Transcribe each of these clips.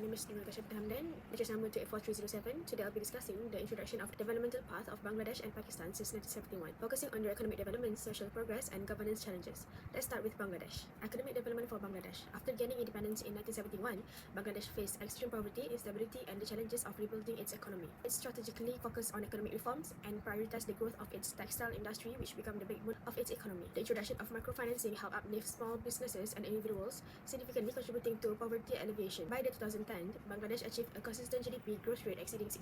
name is BEEDK2013, which is number 284307. Today I'll be discussing the introduction of the developmental path of Bangladesh and Pakistan since 1971, focusing on their economic development, social progress, and governance challenges. Let's start with Bangladesh. Economic development for Bangladesh. After gaining independence in 1971, Bangladesh faced extreme poverty, instability, and the challenges of rebuilding its economy. It strategically focused on economic reforms and prioritized the growth of its textile industry, which became the backbone of its economy. The introduction of microfinancing helped uplift small businesses and individuals, significantly contributing to poverty alleviation. By the 2010, Bangladesh achieved a consistent GDP growth rate exceeding 6%,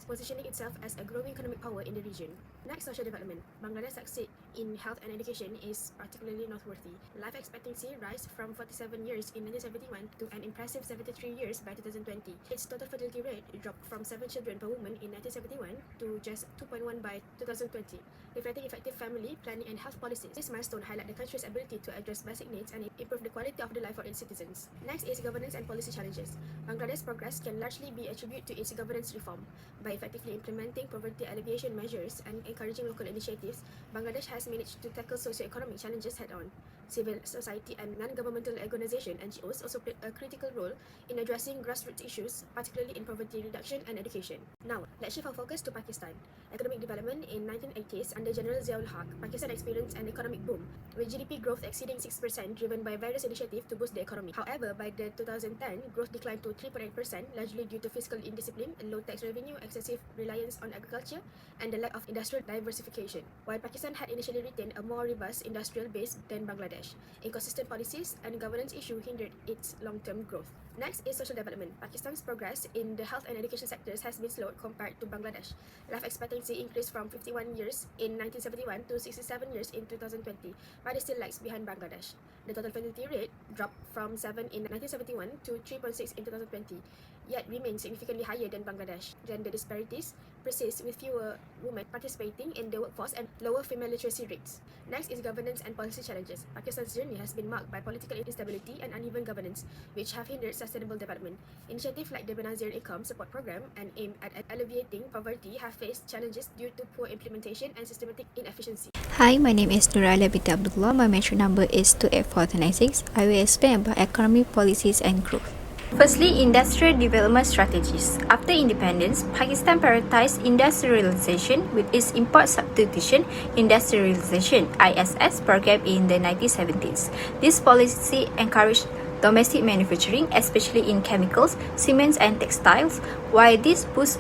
positioning itself as a growing economic power in the region. Next, social development. Bangladesh's success in health and education is particularly noteworthy. Life expectancy rose from 47 years in 1971 to an impressive 73 years by 2020. Its total fertility rate dropped from 7 children per woman in 1971 to just 2.1 by 2020, reflecting effective family planning and health policies. This milestone highlights the country's ability to address basic needs and improve the quality of the life for its citizens. Next is governance and policy challenges. Bangladesh's progress can largely be attributed to its governance reform. By effectively implementing poverty alleviation measures and encouraging local initiatives, Bangladesh has managed to tackle socio-economic challenges head-on. Civil society and non-governmental organizations (NGOs) also played a critical role in addressing grassroots issues, particularly in poverty reduction and education. Now, let's shift our focus to Pakistan. Economic development in 1980s under General Ziaul Haq, Pakistan experienced an economic boom, with GDP growth exceeding 6%, driven by various initiatives to boost the economy. However, by the 2010, growth declined to 3.8%, largely due to fiscal indiscipline, low tax revenue, excessive reliance on agriculture, and the lack of industrial diversification. While Pakistan had initially retained a more robust industrial base than Bangladesh, inconsistent policies and governance issues hindered its long-term growth. Next is social development. Pakistan's progress in the health and education sectors has been slow compared to Bangladesh. Life expectancy increased from 51 years in 1971 to 67 years in 2020, but it still lags behind Bangladesh. The total fertility rate dropped from 7 in 1971 to 3.6 in 2020, yet remains significantly higher than Bangladesh. Gender disparities persist, with fewer women participating in the workforce and lower female literacy rates. Next is governance and policy challenges. Pakistan's journey has been marked by political instability and uneven governance, which have hindered sustainable development. Initiatives like the Benazir Income Support Program and aimed at alleviating poverty have faced challenges due to poor implementation and systematic inefficiency. Hi, my name is Nurala Binti Abdullah. My mention number is 284396. I will explain about economic policies and growth. Firstly, industrial development strategies. After independence, Pakistan prioritized industrialization with its import substitution industrialization (ISS) program in the 1970s. This policy encouraged domestic manufacturing, especially in chemicals, cements, and textiles. While this boosts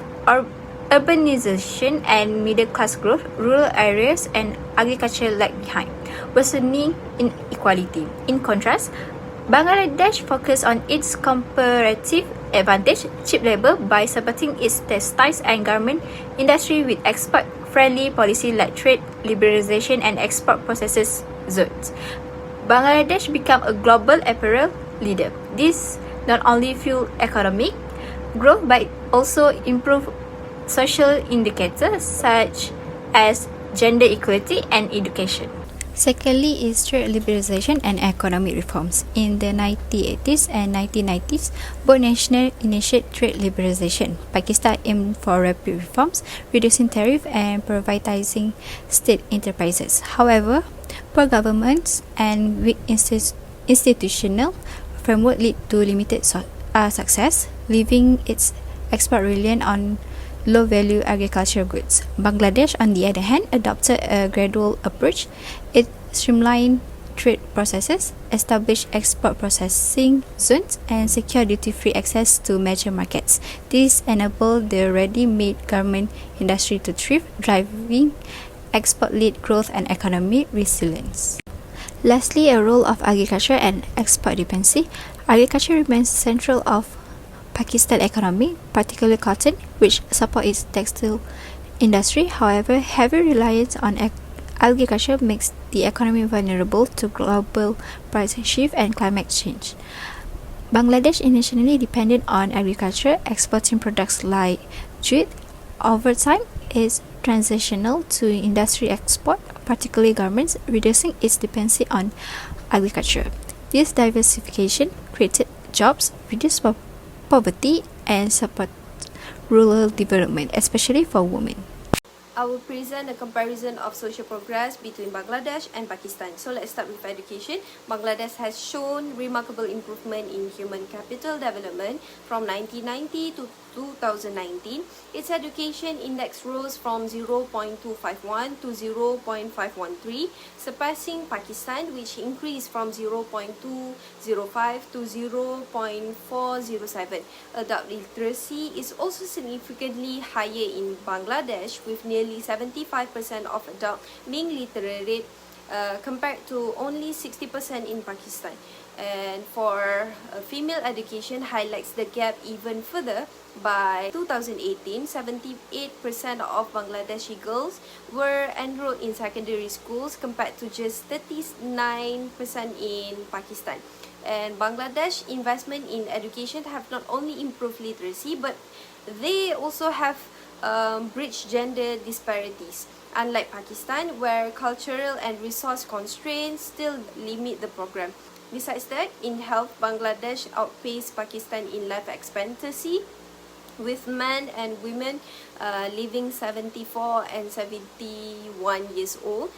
urbanization and middle-class growth, rural areas and agriculture lag behind, worsening inequality. In contrast, Bangladesh focused on its comparative advantage, cheap labor, by supporting its textiles and garment industry with export-friendly policy like trade liberalization and export processes zones. Bangladesh became a global apparel leader. This not only fueled economic growth but also improved social indicators such as gender equality and education. Secondly is trade liberalization and economic reforms. In the 1980s and 1990s, both nations initiated trade liberalization. Pakistan aimed for rapid reforms, reducing tariffs and privatizing state enterprises. However, poor governments and weak institutional framework led to limited success, leaving its export reliant on low-value agricultural goods. Bangladesh, on the other hand, adopted a gradual approach. It streamlined trade processes, established export processing zones, and secured duty-free access to major markets. This enabled the ready-made garment industry to thrive, driving export-led growth and economic resilience. Lastly, a role of agriculture and export dependency. Agriculture remains central of Pakistan economy, particularly cotton, which supports its textile industry. However, heavy reliance on agriculture makes the economy vulnerable to global price shift and climate change. Bangladesh initially depended on agriculture, exporting products like jute. Over time, is transitional to industry export, particularly garments, reducing its dependency on agriculture. This diversification created jobs, reduced poverty, and support rural development, especially for women. I will present a comparison of social progress between Bangladesh and Pakistan. So let's start with education. Bangladesh has shown remarkable improvement in human capital development from 1990 to 2019. Its education index rose from 0.251 to 0.513, surpassing Pakistan, which increased from 0.205 to 0.407. Adult literacy is also significantly higher in Bangladesh, with nearly 75% of adults being literate compared to only 60% in Pakistan. And for female education highlights the gap even further. By 2018, 78% of Bangladeshi girls were enrolled in secondary schools compared to just 39% in Pakistan. And Bangladesh investment in education have not only improved literacy, but they also have bridged gender disparities. Unlike Pakistan, where cultural and resource constraints still limit the program. Besides that, in health, Bangladesh outpaced Pakistan in life expectancy, with men and women living 74 and 71 years old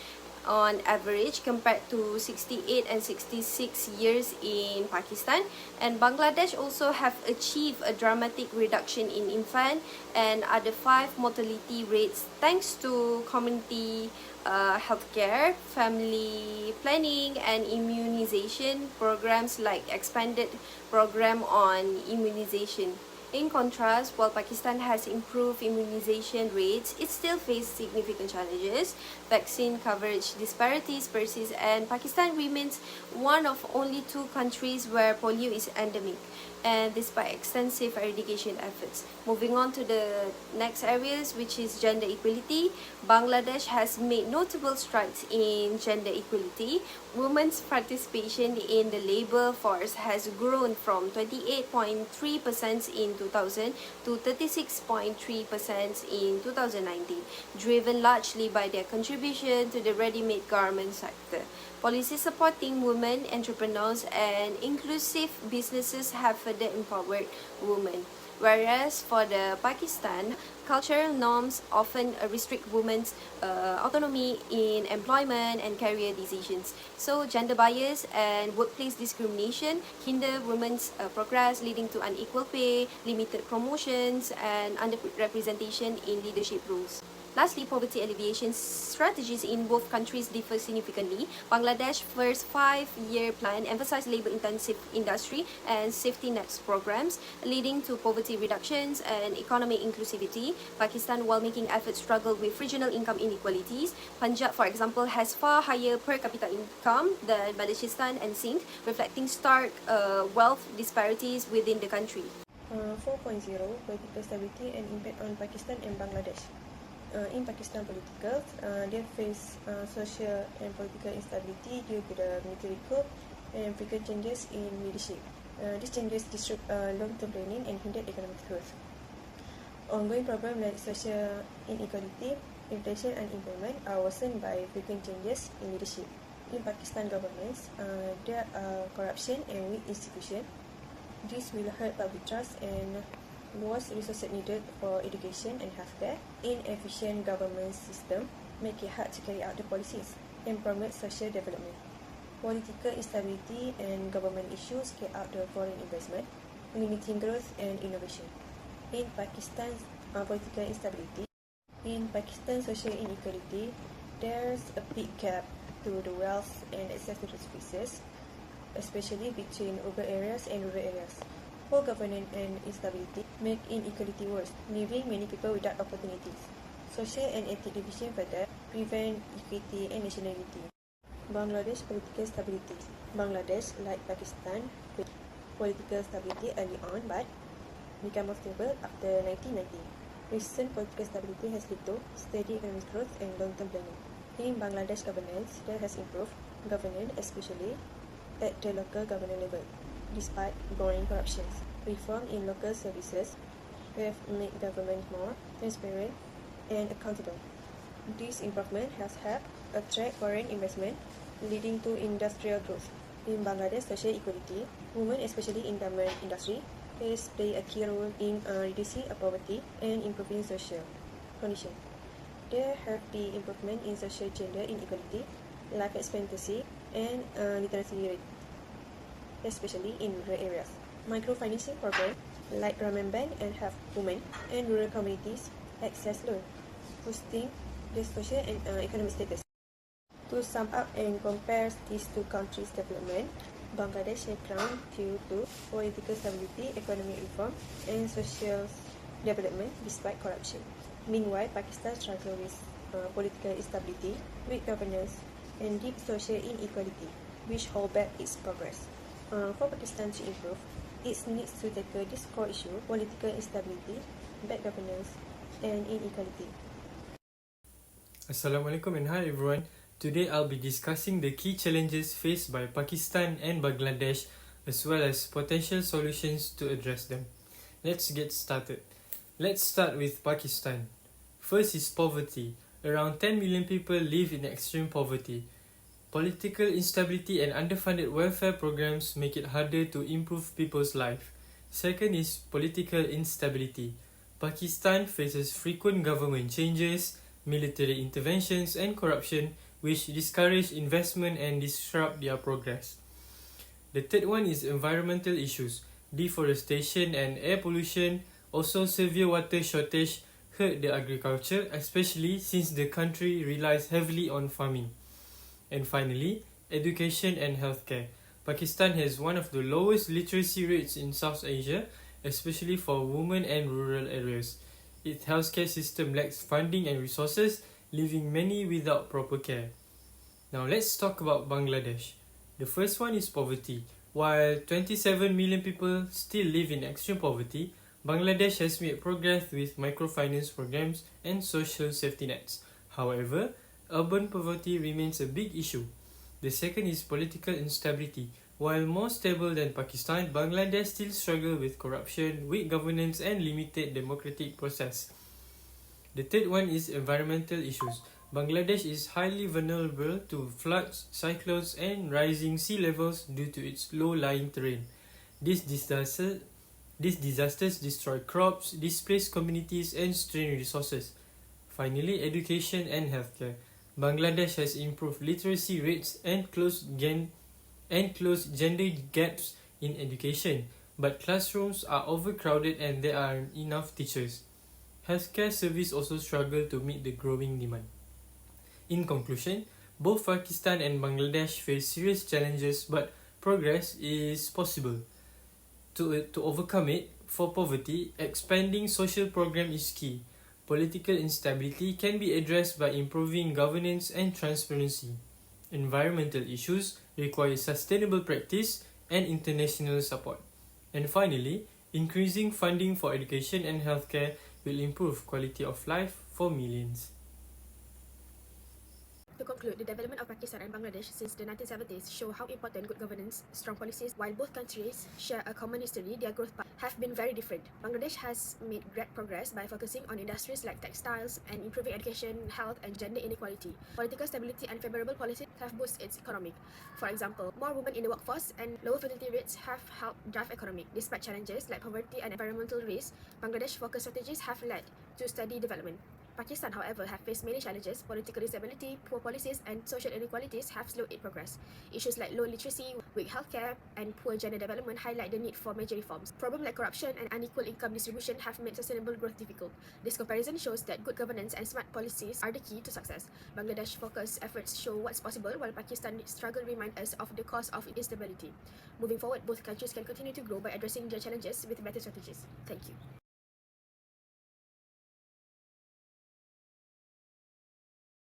on average, compared to 68 and 66 years in Pakistan. And Bangladesh also have achieved a dramatic reduction in infant and other 5 mortality rates thanks to community healthcare, family planning, and immunization programs like expanded program on immunization. In contrast, while Pakistan has improved immunization rates, it still faces significant challenges. Vaccine coverage disparities persist, and Pakistan remains one of only 2 countries where polio is endemic, and despite extensive eradication efforts. Moving on to the next areas, which is gender equality, Bangladesh has made notable strides in gender equality. Women's participation in the labor force has grown from 28.3% in 2000 to 36.3% in 2019, driven largely by their contribution to the ready-made garment sector. Policies supporting women entrepreneurs and inclusive businesses have further empowered women. Whereas for the Pakistan, cultural norms often restrict women's autonomy in employment and career decisions. So gender bias and workplace discrimination hinder women's progress, leading to unequal pay, limited promotions, and underrepresentation in leadership roles. Lastly, poverty alleviation strategies in both countries differ significantly. Bangladesh's first 5-year plan emphasized labor-intensive industry and safety nets programs, leading to poverty reductions and economic inclusivity. Pakistan, while making efforts, struggled with regional income inequalities. Punjab, for example, has far higher per capita income than Balochistan and Sindh, reflecting stark wealth disparities within the country. 4.0 Political stability and impact on Pakistan and Bangladesh. In Pakistan politicals, they face social and political instability due to the military coup and frequent changes in leadership. These changes disrupt long-term planning and hinder economic growth. Ongoing problems like social inequality, inflation, and unemployment are worsened by frequent changes in leadership. In Pakistan governments, there are corruption and weak institutions. This will hurt public trust and most resources needed for education and healthcare. Inefficient government system make it hard to carry out the policies and promote social development. Political instability and government issues carry out the foreign investment, limiting growth and innovation. In Pakistan's political instability, in Pakistan's social inequality, there's a big gap to the wealth and access to resources, especially between urban areas and rural areas. Poor governance and instability make inequality worse, leaving many people without opportunities. Social and ethnic division further prevent equity and nationality. Bangladesh political stability. Bangladesh, like Pakistan, faced political stability early on but became more stable after 1990. Recent political stability has led to steady economic growth and long-term planning. In Bangladesh governance, there has improved governance, especially at the local government level. Despite growing corruption, reform in local services have made government more transparent and accountable. This improvement has helped attract foreign investment, leading to industrial growth. In Bangladesh social equality, women, especially in garment industry, play a key role in reducing poverty and improving social conditions. There have been improvement in social gender inequality, life expectancy, and literacy rate, especially in rural areas. Microfinancing programs like Ramen Bank and help women and rural communities access loans, boosting their social and economic status. To sum up and compare these two countries' development, Bangladesh has crowned due to political stability, economic reform, and social development despite corruption. Meanwhile, Pakistan struggles with political instability, weak governance, and deep social inequality, which hold back its progress. For Pakistan to improve, it needs to tackle this core issue: political instability, bad governance, and inequality. Assalamualaikum and hi everyone. Today I'll be discussing the key challenges faced by Pakistan and Bangladesh as well as potential solutions to address them. Let's get started. Let's start with Pakistan. First is poverty. Around 10 million people live in extreme poverty. Political instability and underfunded welfare programs make it harder to improve people's life. Second is political instability. Pakistan faces frequent government changes, military interventions, and corruption, which discourage investment and disrupt their progress. The third one is environmental issues. Deforestation and air pollution, also severe water shortage, hurt the agriculture, especially since the country relies heavily on farming. And finally, education and healthcare. Pakistan has one of the lowest literacy rates in South Asia, especially for women and rural areas. Its healthcare system lacks funding and resources, leaving many without proper care. Now let's talk about Bangladesh. The first one is poverty. While 27 million people still live in extreme poverty, Bangladesh has made progress with microfinance programs and social safety nets. However, urban poverty remains a big issue. The second is political instability. While more stable than Pakistan, Bangladesh still struggles with corruption, weak governance, and limited democratic process. The third one is environmental issues. Bangladesh is highly vulnerable to floods, cyclones, and rising sea levels due to its low-lying terrain. These disasters destroy crops, displace communities, and strain resources. Finally, education and healthcare. Bangladesh has improved literacy rates and closed gender gaps in education, but classrooms are overcrowded and there aren't enough teachers. Healthcare services also struggle to meet the growing demand. In conclusion, both Pakistan and Bangladesh face serious challenges, but progress is possible. To overcome it, for poverty, expanding social programs is key. Political instability can be addressed by improving governance and transparency. Environmental issues require sustainable practice and international support. And finally, increasing funding for education and healthcare will improve quality of life for millions. To conclude, the development of Pakistan and Bangladesh since the 1970s show how important good governance, strong policies, while both countries share a common history, their growth paths have been very different. Bangladesh has made great progress by focusing on industries like textiles and improving education, health, and gender inequality. Political stability and favorable policies have boosted its economy. For example, more women in the workforce and lower fertility rates have helped drive economy. Despite challenges like poverty and environmental risks, Bangladesh focused strategies have led to steady development. Pakistan, however, have faced many challenges. Political instability, poor policies, and social inequalities have slowed its progress. Issues like low literacy, weak healthcare, and poor gender development highlight the need for major reforms. Problems like corruption and unequal income distribution have made sustainable growth difficult. This comparison shows that good governance and smart policies are the key to success. Bangladesh's focused efforts show what's possible, while Pakistan's struggle remind us of the cause of instability. Moving forward, both countries can continue to grow by addressing their challenges with better strategies. Thank you.